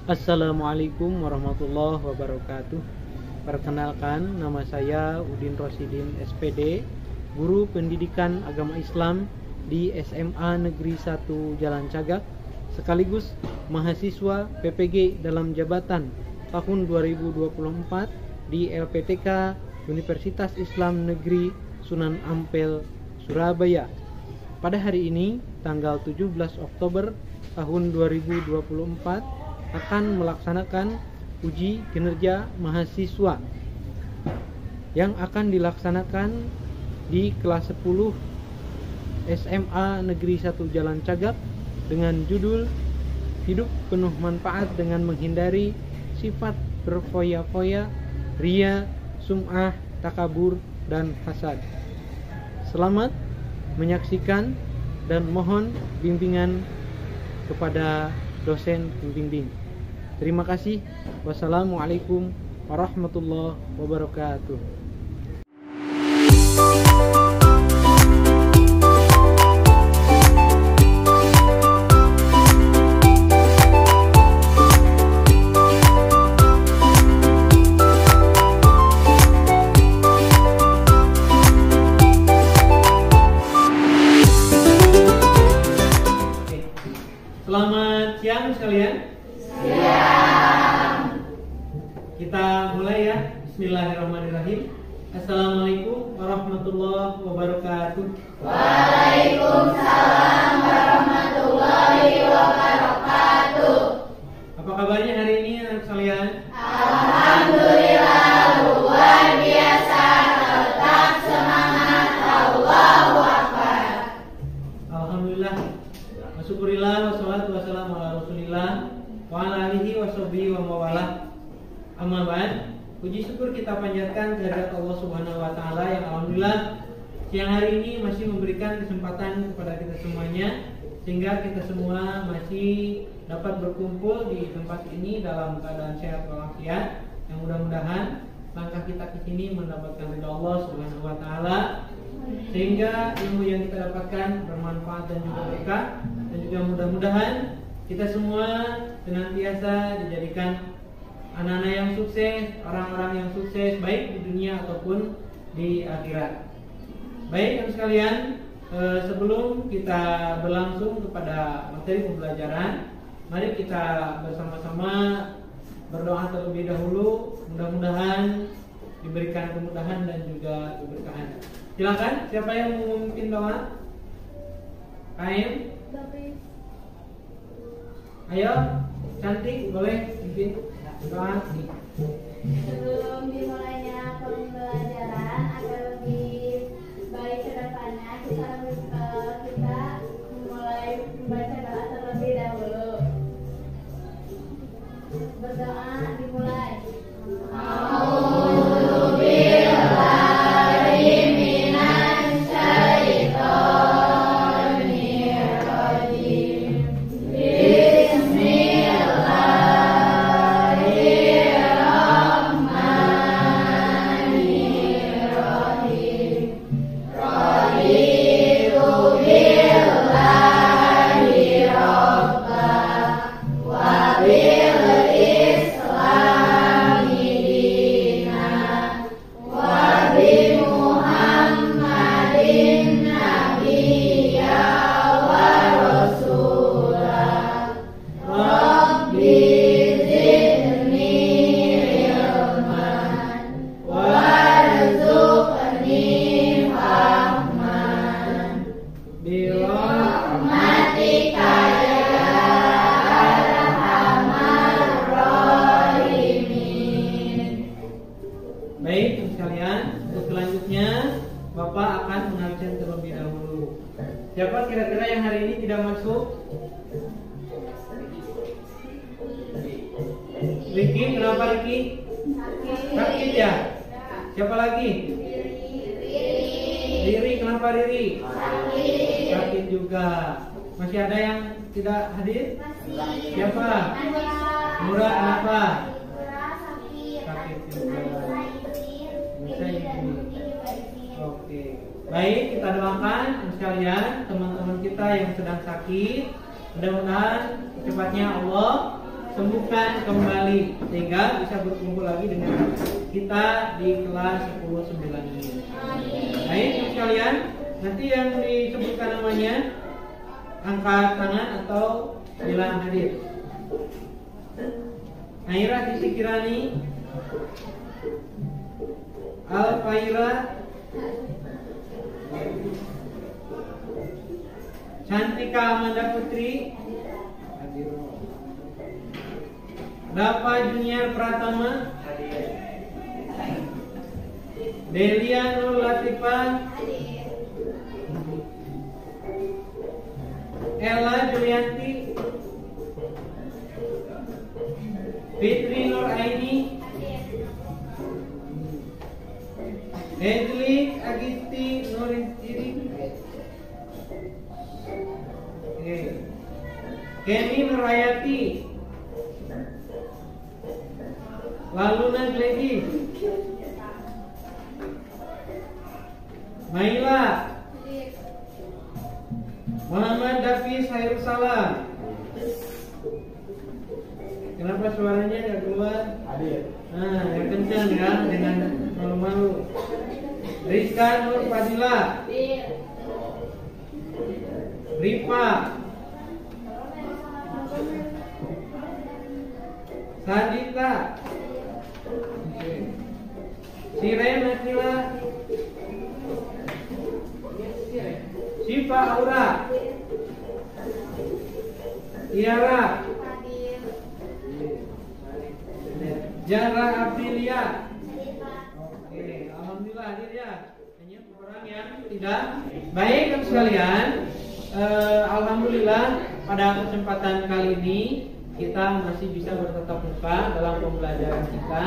Assalamualaikum warahmatullahi wabarakatuh. Perkenalkan, nama saya Udin Rosidin SPD, Guru Pendidikan Agama Islam di SMA Negeri 1 Jalan Cagak, sekaligus mahasiswa PPG dalam jabatan tahun 2024 di LPTK Universitas Islam Negeri Sunan Ampel, Surabaya. Pada hari ini, tanggal 17 Oktober tahun 2024, akan melaksanakan uji kinerja mahasiswa yang akan dilaksanakan di kelas 10 SMA Negeri 1 Jalan Cagak dengan judul Hidup Penuh Manfaat dengan Menghindari Sifat Berfoya-foya, Ria, Sum'ah, Takabur, dan Hasad. Selamat menyaksikan dan mohon bimbingan kepada dosen pembimbing. Terima kasih. Wassalamualaikum warahmatullahi wabarakatuh. Selamat siang sekalian. Siang. Kita mulai ya. Bismillahirrahmanirrahim. Assalamualaikum warahmatullahi wabarakatuh. Waalaikumsalam warahmatullahi wabarakatuh. Apa kabarnya hari ini anak sekalian? Alhamdulillah luar biasa, tetap semangat, Allahu Akbar. Alhamdulillah. Syukurillah wassalatu wassalamu ala Rasulillah wa ala alihi washabihi wa mawalah. Amma ba'd. Puji syukur kita panjatkan kehadirat Allah Subhanahu wa taala yang alhamdulillah siang hari ini masih memberikan kesempatan kepada kita semuanya sehingga kita semua masih dapat berkumpul di tempat ini dalam keadaan sehat walafiat. Yang mudah-mudahan langkah kita ke sini mendapatkan ridha Allah Subhanahu wa taala sehingga ilmu yang kita dapatkan bermanfaat dan juga berkah, dan juga mudah-mudahan kita semua senantiasa dijadikan anak-anak yang sukses, orang-orang yang sukses baik di dunia ataupun di akhirat. Baik teman sekalian, sebelum kita berlangsung kepada materi pembelajaran, mari kita bersama-sama berdoa terlebih dahulu. Mudah-mudahan diberikan kemudahan dan juga keberkahan. Silakan, siapa yang mau memimpin doa? Kaim? Ayo, cantik, boleh pimpin doa. Sebelum dimulainya pembelajaran agar lebih baik ke depannya, kita mulai membaca doa terlebih dahulu. Berdoa dimulai. Baik sekalian, untuk selanjutnya Bapak akan mengabsen terlebih dahulu. Siapa kira-kira yang hari ini tidak masuk? Riki, kenapa Riki? Sakit ya? Siapa lagi? Riri, kenapa Riri? Sakit juga. Masih ada yang tidak hadir? Siapa? Murah, kenapa? Sakit juga. Bisa ini. Oke. Baik, kita doakan sekalian teman-teman kita yang sedang sakit. Mudah-mudahan cepatnya Allah sembuhkan kembali sehingga bisa berkumpul lagi dengan kita di kelas 10-9 ini. Baik sekalian, nanti yang disebutkan namanya angkat tangan atau bilang hadir. Naira Sisi Kirani, Alfaira, Cantika Amanda Putri, Dapa Junior Pratama, Delia Nur Latifah, Ella Julianti, Fitri Nur Aini, Edli Agisti Nuristiri, Kenny Nurayati, lalu Nazlegi, Maila, Muhammad Dafi Sairul Salam. Kenapa suaranya nggak keluar? Nah, yang kencang ya, dengan malu-malu. Rizka Nur Fadila, Rifa, Sadita, Siren Akila, Siva Aura, Tiara, Jara Aprilia. Oke, alhamdulillah hadir ya. Hanya orang yang tidak baik kan sekalian. Alhamdulillah pada kesempatan kali ini kita masih bisa bertatap muka dalam pembelajaran kita,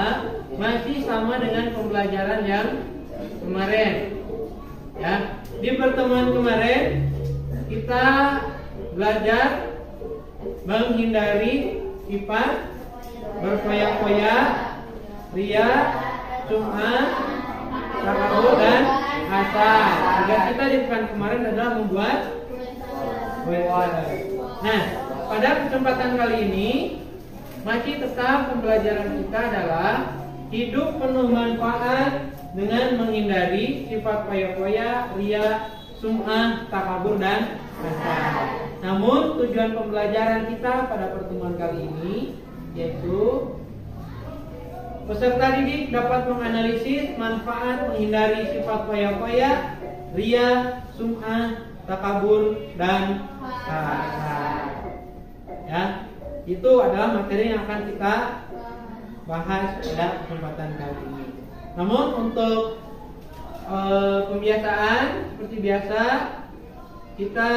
masih sama dengan pembelajaran yang kemarin. Ya, di pertemuan kemarin kita belajar menghindari sifat berfoya-foya, ria, sum'ah, takabur dan hasad. Tugas kita di pekan kemarin adalah membuat kue-kue. Nah, pada kesempatan kali ini masih tetap pembelajaran kita adalah hidup penuh manfaat dengan menghindari sifat foya-foya, ria, sum'ah, takabur dan hasad. Namun tujuan pembelajaran kita pada pertemuan kali ini yaitu peserta didik dapat menganalisis manfaat menghindari sifat foya-foya, ria, sum'ah, takabur dan hasad. Ya, itu adalah materi yang akan kita bahas pada kesempatan kali ini. Namun untuk pembiasaan seperti biasa kita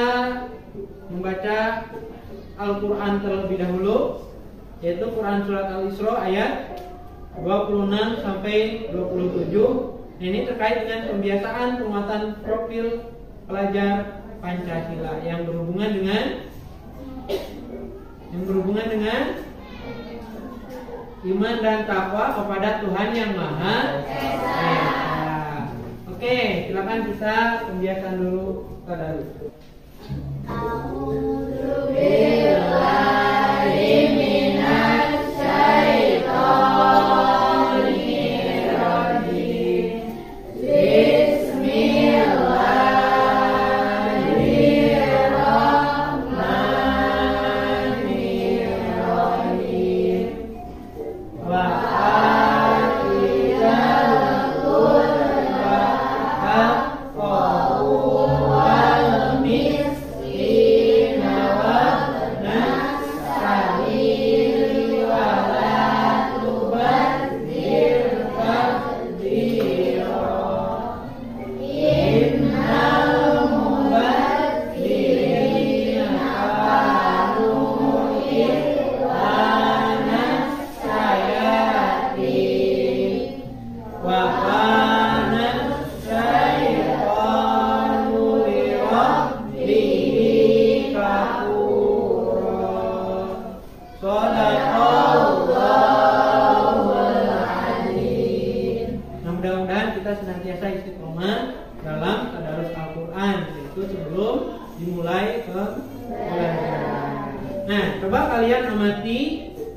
membaca Al-Quran terlebih dahulu, yaitu Quran Surat Al-Isra ayat 26 sampai 27. Ini terkait dengan pembiasaan penguatan profil pelajar Pancasila yang berhubungan dengan iman dan takwa kepada Tuhan yang Maha Esa. Oke, silakan kita pembiasaan dulu tadarus.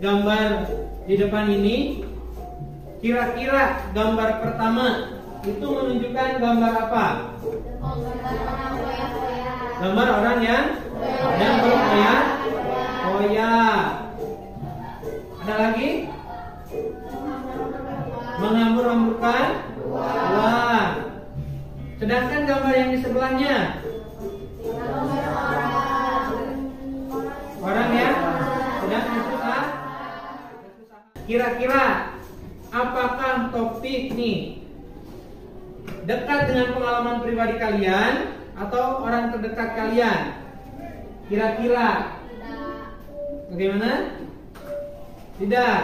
gambar di depan ini, kira-kira gambar pertama itu menunjukkan gambar apa? Gambar orang yang berfoya-foya. Ada lagi? Menghambur-hamburkan uang. Sedangkan gambar yang di sebelahnya, orang yang sedang berusaha. Kira-kira apakah topik nih dekat dengan pengalaman pribadi kalian atau orang terdekat kalian? Kira-kira bagaimana? Tidak.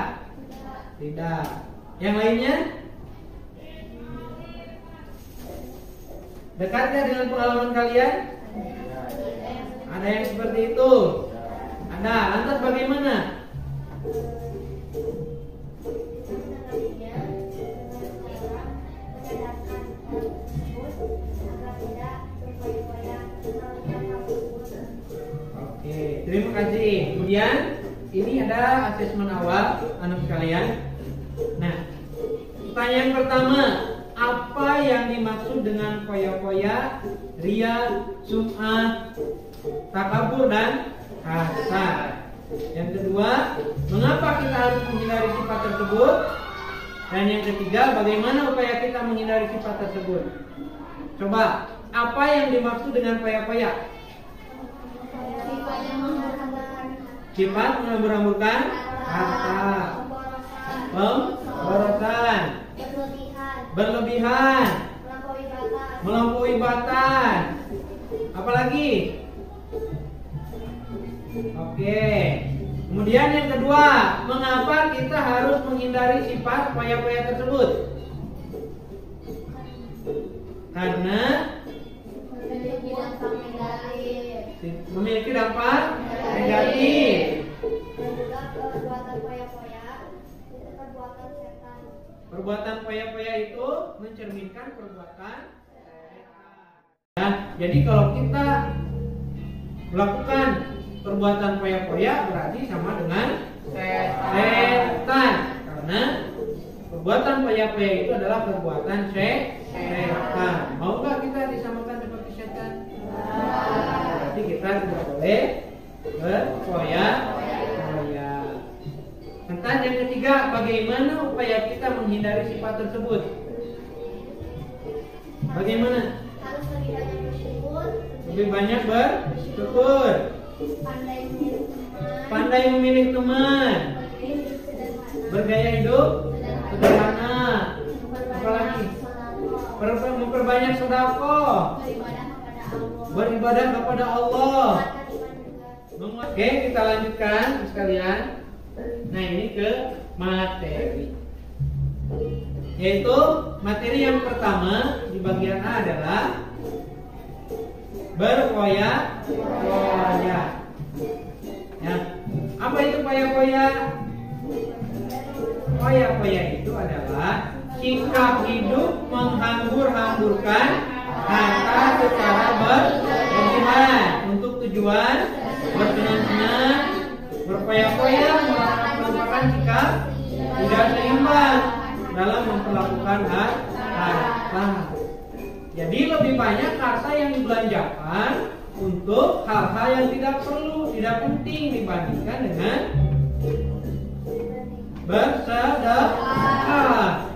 Tidak. Yang lainnya? Dekatkah dengan pengalaman kalian? Ada yang seperti itu? Ada. Lantas bagaimana? Oke, terima kasih. Kemudian ini ada asesmen awal anak sekalian. Nah, pertanyaan pertama, apa yang dimaksud dengan foya-foya, ria, sum'ah, takabur dan hasad? Yang kedua, mengapa kita harus menghindari sifat tersebut? Dan yang ketiga, bagaimana upaya kita menghindari sifat tersebut? Coba, apa yang dimaksud dengan foya-foya? Sifat menghambur-hamburkan harta, pemborosan, berlebihan, melampaui batas. Apalagi? Oke. Kemudian yang kedua, mengapa kita harus menghindari sifat foya-foya tersebut? Karena memiliki dampak negatif. Perbuatan foya-foya itu mencerminkan perbuatan setan. Nah, jadi kalau kita melakukan perbuatan foya-foya berarti sama dengan setan. Karena perbuatan foya-foya itu adalah perbuatan setan. Mau nggak kita disamakan seperti setan? Berarti kita tidak boleh berfoya-foya. Tentang yang ketiga, bagaimana upaya kita menghindari sifat tersebut? Bagaimana? Harus lebih banyak bersyukur. Lebih banyak bersyukur. Pandai memilih teman. Bergaya hidup sederhana. Apalagi? Memperbanyak sedekah. Beribadah kepada Allah. Oke, kita lanjutkan sekalian. Nah, ini ke materi. Yaitu materi yang pertama di bagian A adalah berfoya-foya. Ya. Apa itu foya-foya? Foya-foya itu adalah sikap hidup menghambur-hamburkan harta secara berlebihan untuk tujuan bersenang-senang. Berfoya-foya merupakan sikap tidak seimbang dalam memperlakukan harta. Jadi lebih banyak harta yang dibelanjakan untuk hal-hal yang tidak perlu, tidak penting dibandingkan dengan bersedekah,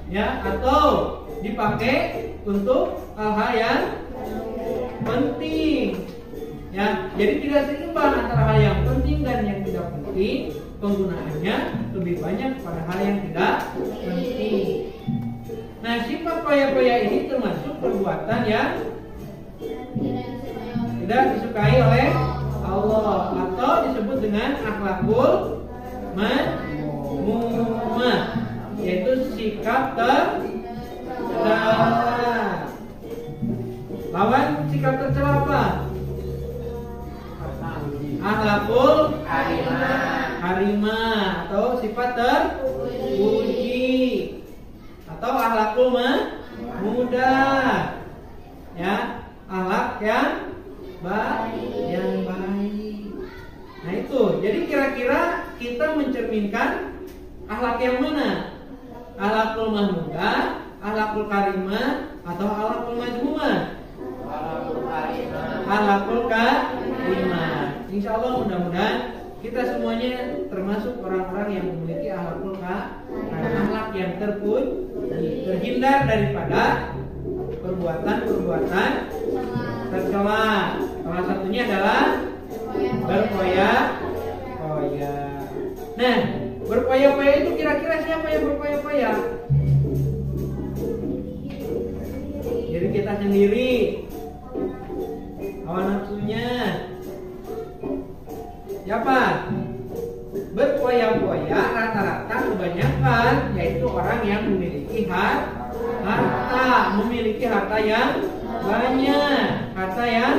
ya, atau dipakai untuk hal-hal yang penting. Ya, jadi tidak seimbang antara hal yang penting dan yang tidak penting. Penggunaannya lebih banyak pada hal yang tidak penting. Nah, sifat foya-foya ini termasuk perbuatan yang tidak disukai oleh Allah atau disebut dengan akhlakul madmumah, yaitu sikap tercela. Lawan sikap tercela apa? Akhlakul karimah atau sifat terpuji atau akhlakul mudah, ya, akhlak yang baik. Nah, itu Jadi kira-kira kita mencerminkan akhlak yang mana? Akhlakul mahmudah, akhlakul karimah, atau akhlakul majmumah? Akhlakul karimah. Insya Allah mudah-mudahan kita semuanya termasuk orang-orang yang memiliki akhlakul karimah, akhlak yang terhindar daripada perbuatan-perbuatan tercela. Salah satunya adalah berpoya-poya. Nah, berpoya-poya itu kira-kira siapa yang berpoya-poya? Jadi kita sendiri, hawa nafsunya. Siapa? Berpoya-poya rata-rata kebanyakan yaitu orang yang memiliki harta, memiliki harta yang banyak, harta yang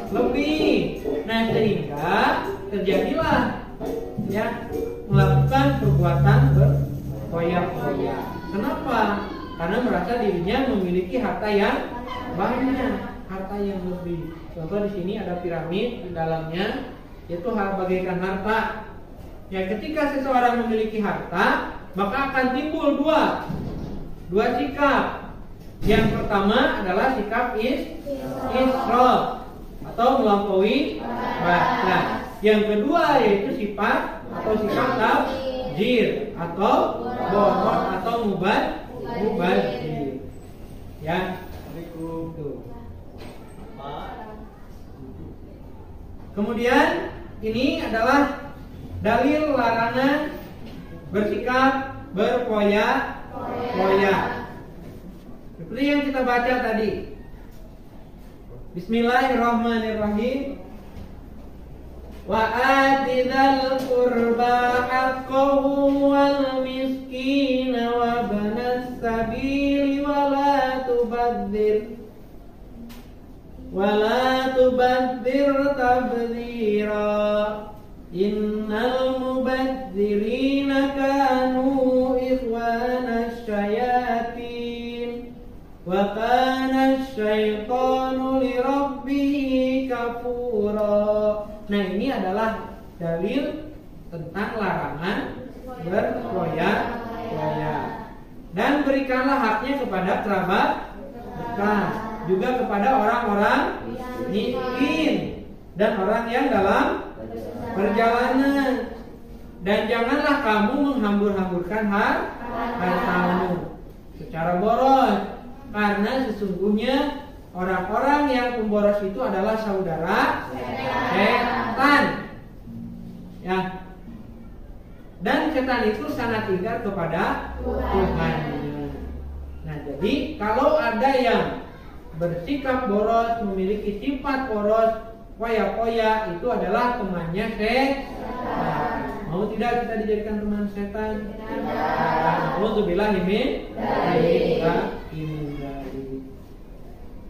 lebih. Nah, sehingga terjadilah ya melakukan perbuatan berpoya-poya. Kenapa? Karena merasa dirinya memiliki harta yang banyak, harta yang lebih. Contoh di sini ada piramid, di dalamnya itu bagaikan harta. Ya, ketika seseorang memiliki harta, maka akan timbul dua sikap. Yang pertama adalah sikap israf atau melampaui batas. Yang kedua yaitu sifat atau sikap tabdzir atau boros atau mubazir. Ya, itu. Kemudian ini adalah dalil larangan bersikap berpoya-poya. Seperti yang kita baca tadi. Bismillahirrahmanirrahim. Wa atidal qurba haqqahu wal miskina wa banas sabili wa la tubadzir tabdzira. Innal mubadzirina kanu ikhwanas syayatin wa kana asyaitanu lirabbihi kafura. Nah, ini adalah dalil tentang larangan berpoya-poya. Dan berikanlah haknya kepada kerabat dekat, juga kepada orang-orang miskin dan orang yang dalam perjalanan. Dan janganlah kamu menghambur-hamburkan hartamu secara boros, karena sesungguhnya orang-orang yang pemboros itu adalah saudara setan. Ya. Dan setan itu sangat ingkar kepada Tuhannya. Nah, jadi kalau ada yang bersikap boros, memiliki sifat boros, poya-poya, itu adalah temannya setan. Mau tidak kita dijadikan teman setan? Alhamdulillah min.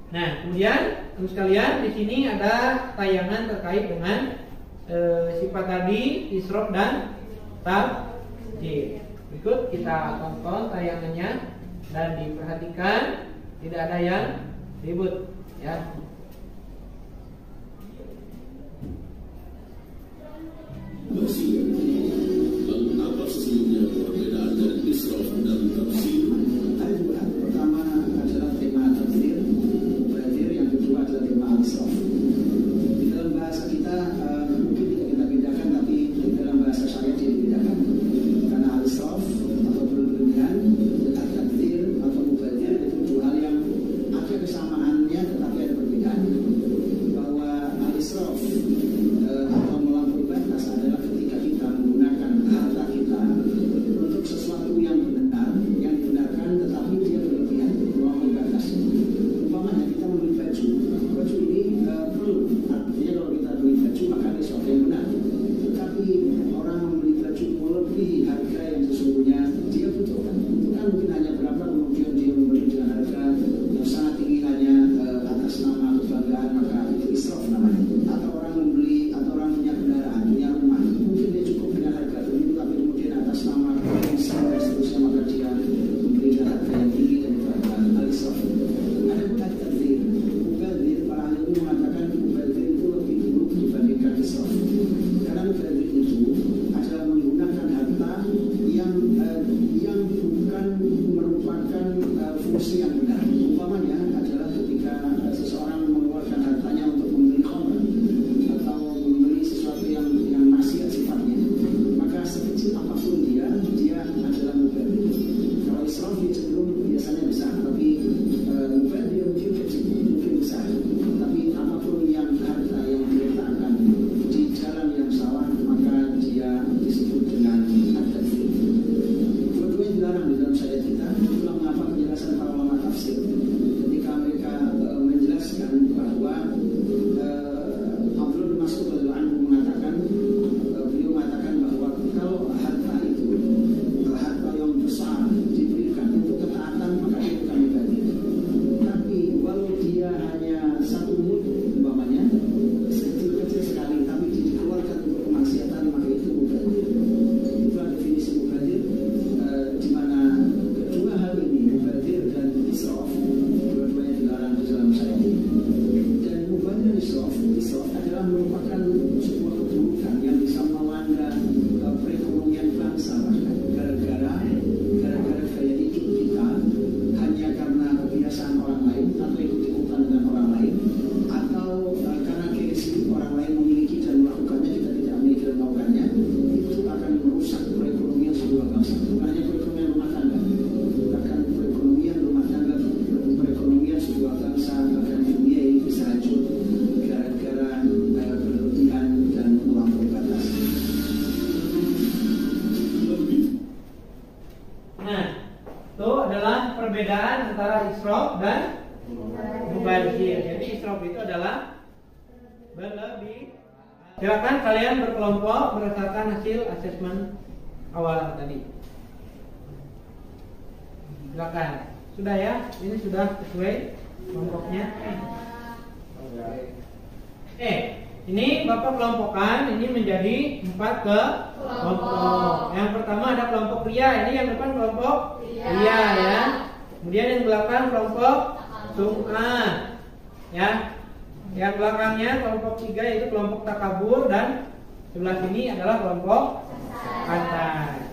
Nah, kemudian teman sekalian, di sini ada tayangan terkait dengan sifat tadi, israf dan tabdzir. Berikut kita tonton tayangannya dan diperhatikan, tidak ada yang ribut, ya. Apa sesungguhnya perbedaan dari israf dan tabdzir? Ada dua. Pertama adalah tema tabdzir, yang kedua adalah tema israf. Di dalam bahasa kita mungkin tidak kita bedakan, tapi di dalam bahasa syariat dibedakan. Karena israf atau berlebihan dan tabdzir atau mubadzir itu dua hal yang ada kesamaannya tetapi ada perbedaannya. Bahwa al-israf atau melampaui batas adalah ketika kita menggunakan harta kita untuk sesuatu yang benar, yang dibenarkan, tetapi dia berlebihan, melampaui batas. Umpamanya kita membeli baju ini perlu, artinya kalau kita beli baju maka ada sesuatu yang benar. Tetapi orang membeli baju melebihi harga yang sesungguhnya dia butuhkan. Itu kan mungkin hanya berapa, kemudian dia membeli dengan harga yang sangat tinggi hanya atas nama kebanggaan, maka itu israf namanya. Atau orang membeli, atau orang punya kendaraan, punya rumah, mungkin dia cukup dengan harga tertentu, tapi kemudian atas nama gengsi dan seterusnya maka dia membeli dengan harga yang tinggi, dan itu adalah al-israf. Ada pun tabdzir. Mubadzir, para ahli mengatakan mubadzir itu lebih buruk dibandingkan israf. Karena antara israf dan mubazir. Jadi israf itu adalah berlebih. Silakan kalian berkelompok berdasarkan hasil asesmen awal tadi. Silakan. Sudah ya? Ini sudah sesuai kelompoknya. Ini Bapak kelompokkan ini menjadi 4 kelompok. Yang pertama ada kelompok pria. Ini yang depan kelompok pria ya. Kemudian yang belakang kelompok sungkan. Ya. Yang belakangnya kelompok 3 yaitu kelompok takabur dan sebelah sini adalah kelompok santai.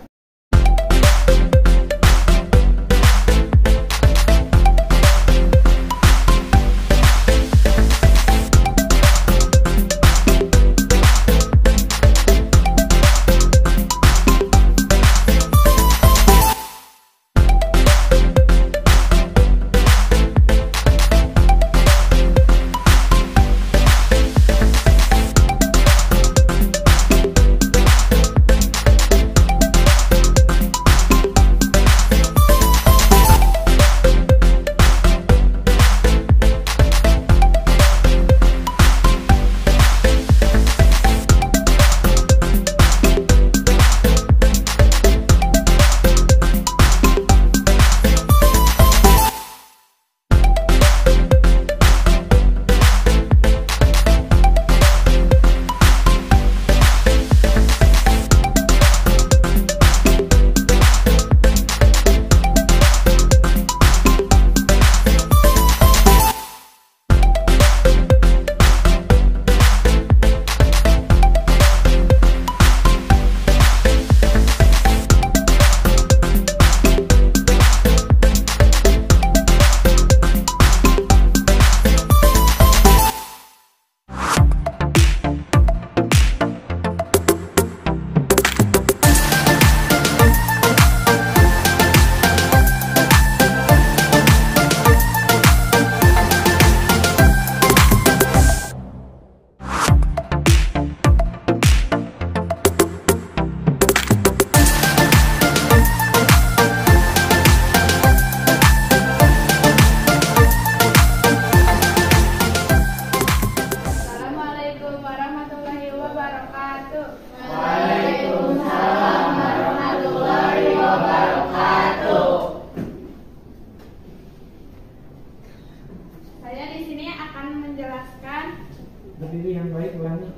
Berdiri yang baik ulangi.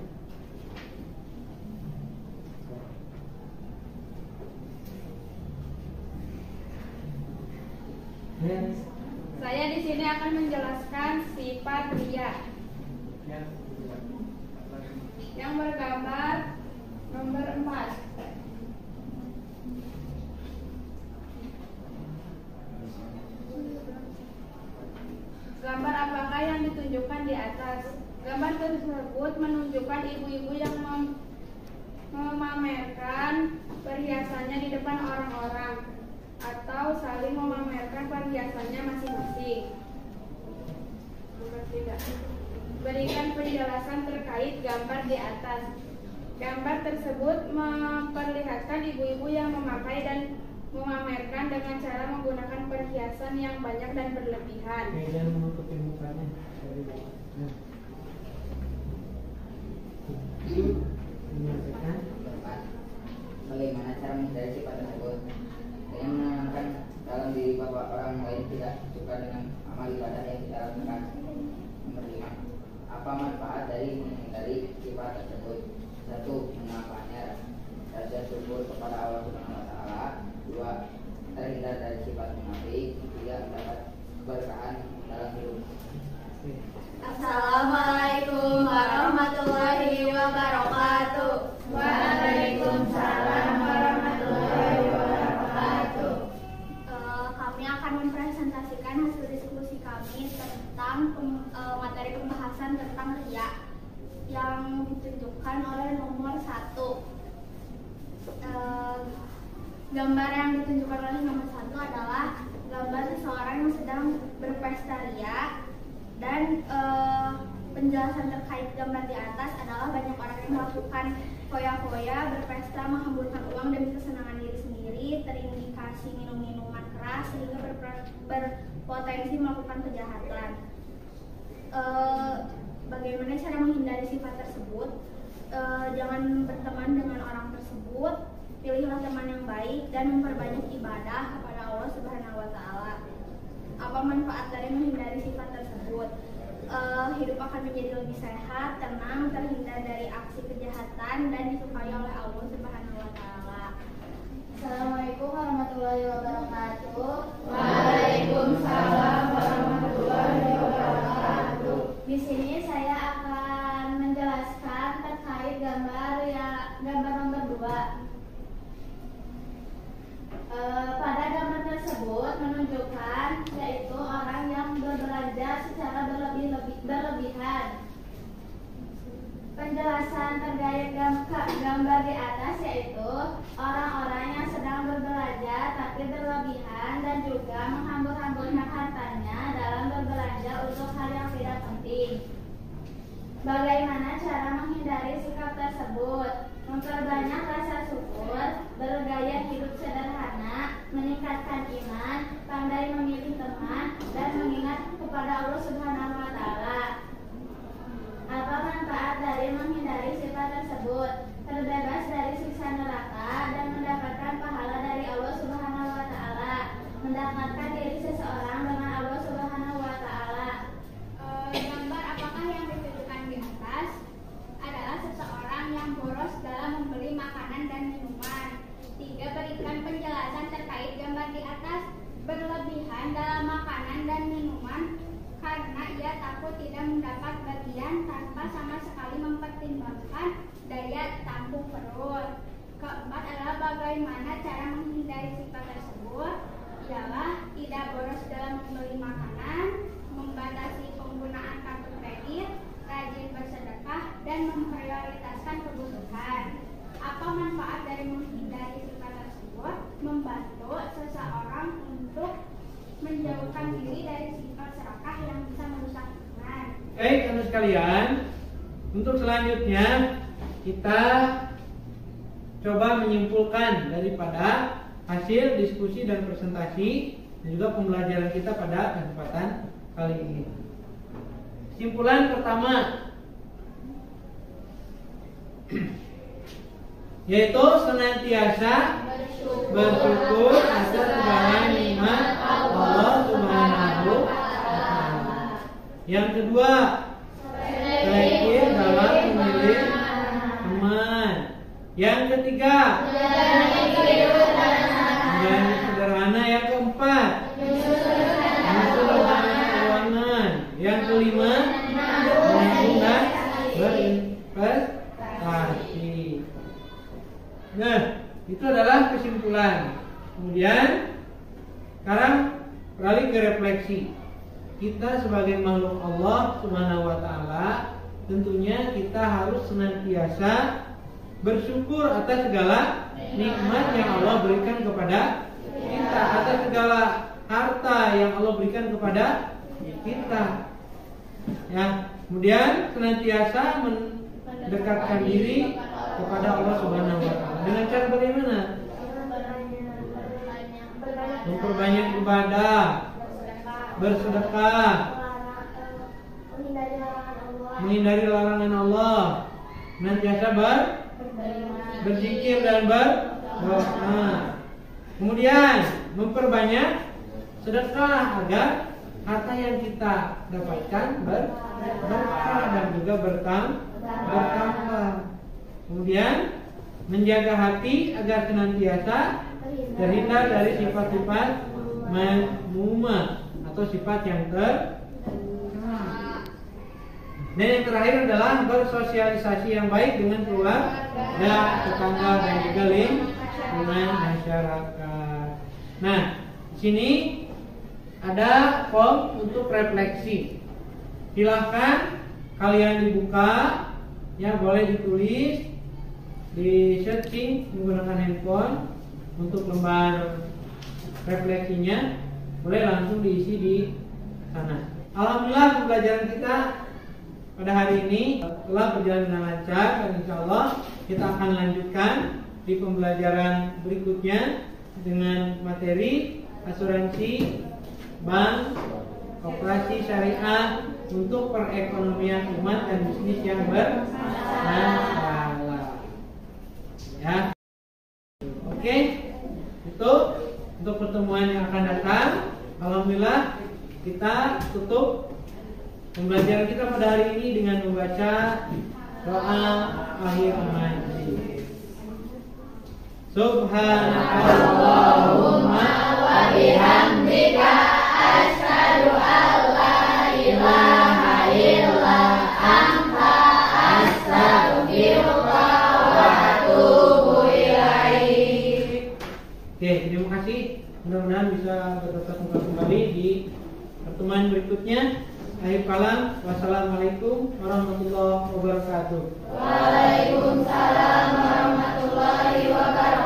Saya di sini akan menjelaskan sifat pria yang bergambar nomor 4. Gambar apakah yang ditunjukkan di atas? Gambar tersebut menunjukkan ibu-ibu yang memamerkan perhiasannya di depan orang-orang atau saling memamerkan perhiasannya masing-masing. Nomor 3. Berikan penjelasan terkait gambar di atas. Gambar tersebut memperlihatkan ibu-ibu yang memakai dan memamerkan dengan cara menggunakan perhiasan yang banyak dan berlebihan. Jangan menutupi mukanya. Bagaimana cara menghindari sifat tersebut? Dengan menanamkan dalam diri bahwa orang lain tidak suka dengan amal ibadah yang kita lakukan. Nomor 5. Apa manfaat dari menghindari sifat tersebut? 1. Manfaatnya rasa syukur kepada Allah Subhanahu wa taala. 2. Terhindar dari sifat munafik. 3. Mendapat keberkahan dalam hidup. Assalamualaikum warahmatullahi wabarakatuh. Waalaikumsalam warahmatullahi wabarakatuh. Kami akan mempresentasikan hasil diskusi kami tentang materi pembahasan tentang riya yang ditunjukkan oleh nomor 1. Gambar yang ditunjukkan oleh nomor 1 adalah gambar seseorang yang sedang berpesta riya. Dan penjelasan terkait gambar di atas adalah banyak orang yang melakukan foya-foya, berpesta, menghamburkan uang demi kesenangan diri sendiri, terindikasi minum minuman keras sehingga potensi melakukan kejahatan. Bagaimana cara menghindari sifat tersebut? Jangan berteman dengan orang tersebut, pilihlah teman yang baik dan memperbanyak ibadah kepada Allah Subhanahu wa Ta'ala. Apa manfaat dari menghindari sifat tersebut? Hidup akan menjadi lebih sehat, tenang, terhindar dari aksi kejahatan dan disukai oleh Allah Subhanahu wa Ta'ala. Assalamualaikum warahmatullahi wabarakatuh. Waalaikumsalam warahmatullahi wabarakatuh. Di sini saya akan menjelaskan terkait gambar nomor 2. Pada gambar tersebut menunjukkan yaitu orang yang berbelanja secara berlebihan. Penjelasan terkait gambar di atas yaitu orang-orang yang sedang berbelanja tapi berlebihan dan juga menghambur-hamburkan hartanya dalam berbelanja untuk hal yang tidak penting. Bagaimana cara menghindari sikap tersebut? Memperbanyak rasa syukur, bergaya hidup sederhana, meningkatkan iman, pandai memilih teman, dan mengingat kepada Allah Subhanahu wa Ta'ala. Apa manfaat dari menghindari sifat tersebut? Terbebas dari siksa neraka dan mendapatkan pahala dari Allah Subhanahu wa Ta'ala. Mendekatkan diri seseorang dengan Allah Subhanahu wa Ta'ala. Gambar apakah yang ditunjukkan di atas adalah seseorang yang boros dalam membeli makanan dan minuman. 3. Berikan penjelasan terkait gambar di atas. Berlebihan dalam makanan dan minuman karena ia takut tidak mendapat bagian tanpa sama sekali mempertimbangkan daya tampung perut. 4. Adalah bagaimana cara menghindari sifat tersebut, ialah tidak boros dalam membeli makanan, membatasi penggunaan kartu kredit, rajin bersedekah, dan memprioritaskan kebutuhan. Apa manfaat dari menghindari sifat tersebut? Membantu seseorang untuk menjauhkan diri dari sifat serakah yang bisa merusak iman. Baik, teman sekalian, untuk selanjutnya kita coba menyimpulkan daripada hasil diskusi dan presentasi dan juga pembelajaran kita pada kesempatan kali ini. Kesimpulan pertama yaitu senantiasa bersyukur atas segala nikmat Allah Subhanahu wa Ta'ala. Yang kedua, terakhir dalam memilih teman. Yang ketiga, menjadi sederhana. Yang keempat, mensederhanakan keuangan. Yang kelima, menabung dan berinvestasi. Nah, itu adalah kesimpulan. Kemudian sekarang beralih ke refleksi. Kita sebagai makhluk Allah Subhanahu wa Ta'ala, tentunya kita harus senantiasa bersyukur atas segala nikmat yang Allah berikan kepada kita, atas segala harta yang Allah berikan kepada kita. Ya, kemudian senantiasa mendekatkan diri kepada Allah Subhanahu wa Ta'ala. Dengan cara bagaimana? Memperbanyak ibadah, bersedekah, menghindari larangan Allah, senantiasa berzikir dan berdoa. Kemudian memperbanyak sedekah agar harta yang kita dapatkan berkah dan juga bertambah. Kemudian menjaga hati agar senantiasa terhindar dari sifat-sifat mazmumah atau sifat yang tercela. Dan yang terakhir adalah bersosialisasi yang baik dengan keluarga, tetangga, dan juga lingkungan masyarakat. Nah, di sini ada form untuk refleksi. Silahkan kalian dibuka, ya, boleh ditulis, di searching menggunakan handphone untuk lembar refleksinya, boleh langsung diisi di sana. Alhamdulillah pembelajaran kita pada hari ini telah berjalan dengan lancar dan insya Allah kita akan lanjutkan di pembelajaran berikutnya dengan materi asuransi bank, koperasi syariah untuk perekonomian umat dan bisnis yang bermasalah. Ya. Oke. Itu untuk pertemuan yang akan datang. Alhamdulillah kita tutup pembelajaran kita pada hari ini dengan membaca doa akhir majlis. Subhanallahumma wa bihamdika asyhadu an la ilaha illa anta astaghfiruka wa atubu ilaik. Oke, terima kasih. Mudah-mudahan bisa bertatap muka kembali di pertemuan berikutnya. Akhir kalam, wassalamualaikum warahmatullahi wabarakatuh. Waalaikumsalam warahmatullahi wabarakatuh.